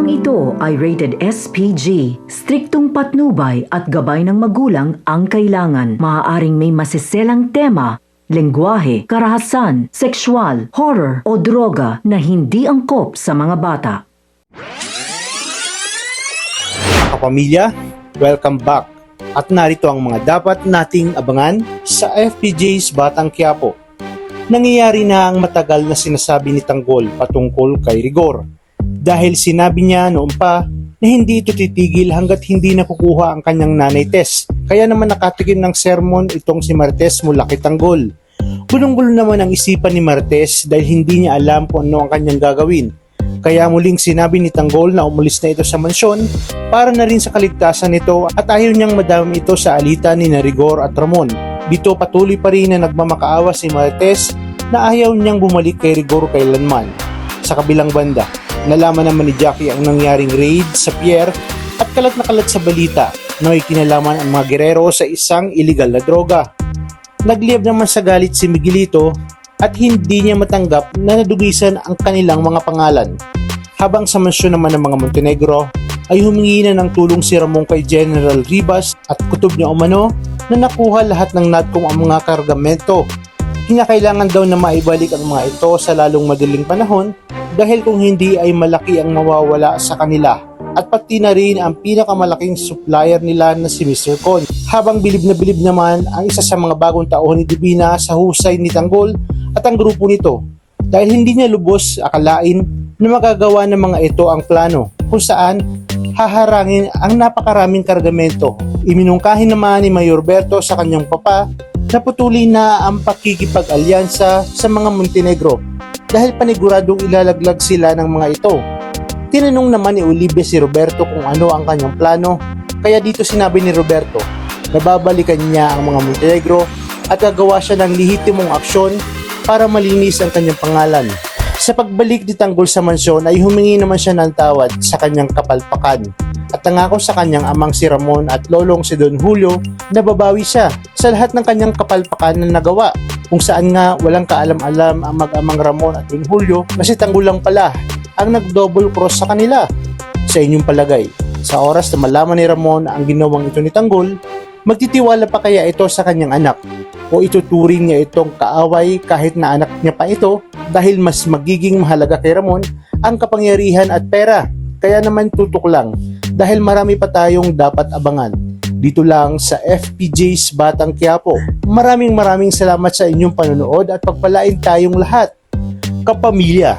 Programang ito ay rated SPG. Striktong patnubay at gabay ng magulang ang kailangan. Maaaring may masiselang tema, lengguwahe, karahasan, sexual, horror o droga na hindi angkop sa mga bata. Kapamilya, welcome back. At narito ang mga dapat nating abangan sa FPJ's Batang Quiapo. Nangyayari na ang matagal na sinasabi ni Tanggol patungkol kay Rigor. Dahil sinabi niya noon pa na hindi ito titigil hanggat hindi nakukuha ang kanyang nanay Tess. Kaya naman nakatikim ng sermon itong si Martes mula kay Tanggol. Gulong-gulo naman ang isipan ni Martes dahil hindi niya alam kung ano ang kanyang gagawin. Kaya muling sinabi ni Tanggol na umalis na ito sa mansyon para na rin sa kaligtasan nito at ayaw niyang madami ito sa alitan ni Rigor at Ramon. Dito patuloy pa rin na nagmamakaawa si Martes na ayaw niyang bumalik kay Rigor kailanman. Sa kabilang banda, nalaman naman ni Jackie ang nangyaring raid sa pier at kalat na kalat sa balita na may kinalaman ang mga gerero sa isang iligal na droga. Nagliyab naman sa galit si Miguelito at hindi niya matanggap na nadugisan ang kanilang mga pangalan. Habang sa mansyon naman ng mga Montenegro ay humingi na ng tulong si Ramon kay General Ribas at kutob niya umano na nakuha lahat ng NADCOM ang mga kargamento. Kinakailangan daw na maibalik ang mga ito sa lalong madaling panahon dahil kung hindi ay malaki ang mawawala sa kanila at pati na rin ang pinakamalaking supplier nila na si Mr. Con. Habang bilib naman ang isa sa mga bagong tauhan ni Divina sa husay ni Tanggol at ang grupo nito dahil hindi niya lubos akalain na magagawa ng mga ito ang plano kung saan haharangin ang napakaraming kargamento. Iminungkahin naman ni Mayor Berto sa kanyang papa na patuloy na ang pakikipag-alyansa sa mga Montenegro dahil paniguradong ilalaglag sila ng mga ito. Tinanong naman ni Olivia si Roberto kung ano ang kanyang plano, kaya dito sinabi ni Roberto na babalikan niya ang mga Montenegro at gagawa siya ng lehitimong aksyon para malinis ang kanyang pangalan. Sa pagbalik ni Tanggol sa mansyon ay humingi naman siya ng tawad sa kanyang kapalpakan at nangako sa kanyang amang si Ramon at lolong si Don Julio na babawi siya sa lahat ng kanyang kapalpakan na nagawa, kung saan nga walang kaalam-alam ang mag-amang Ramon at Don Julio na si Tanggol lang pala ang nag-double cross sa kanila. Sa inyong palagay, sa oras na malaman ni Ramon ang ginawang ito ni Tanggol, magtitiwala pa kaya ito sa kanyang anak o ituturing niya itong kaaway kahit na anak niya pa ito dahil mas magiging mahalaga kay Ramon ang kapangyarihan at pera? Kaya naman tutok lang dahil marami pa tayong dapat abangan dito lang sa FPJ's Batang Quiapo. Maraming salamat sa inyong panonood at pagpalain tayong lahat, kapamilya.